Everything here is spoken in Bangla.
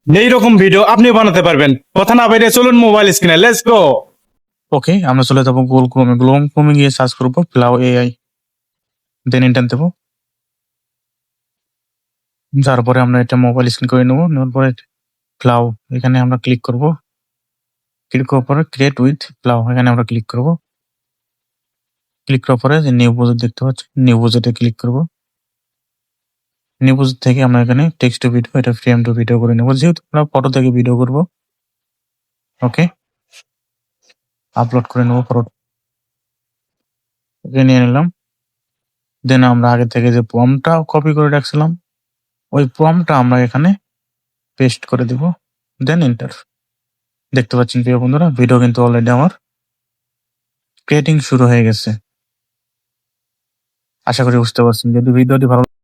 এইরকম ভিডিও আপনি বানাতে পারবেন। কথা না বাইরে চলুন মোবাইল স্ক্রিনে, লেটস গো। ওকে, আমরা চলে যাবো গুগল ক্রোমে। গুগল ক্রোমে গিয়ে সার্চ করবো প্লাউ এআই, দেন এন্টার দেবো। যার পরে আমরা এটা মোবাইল স্ক্রিন করে নেবো। নেওয়ার পরে প্লাউ এখানে আমরা ক্লিক করব। ক্লিক করার পরে ক্রিয়েট উইথ প্লাউ এখানে আমরা ক্লিক করব। ক্লিক করার পরে যে নিউ প্রজেক্ট দেখতে পাচ্ছি, নিউ প্রজেক্টে ক্লিক করব। নিউ প্রজেক্ট থেকে আমরা এখানে টেক্সট টু ভিডিও, এটা ফ্রেম টু ভিডিও করে নেবো, যেহেতু আমরা ফটো থেকে ভিডিও করব। ওকে, আপলোড করে নেবো ফটো, নিয়ে নিলাম। দেন আমরা আগে থেকে যে প্রম্পটটা কপি করে রাখছিলাম, ওই প্রম্পটটা আমরা এখানে পেস্ট করে দিব, দেন এন্টার। দেখতে পাচ্ছেন প্রিয় বন্ধুরা, ভিডিও কিন্তু অলরেডি আমার ক্রিয়েটিং শুরু হয়ে গেছে। আশা করি বুঝতে পারছেন। যদি ভিডিওটি ভালো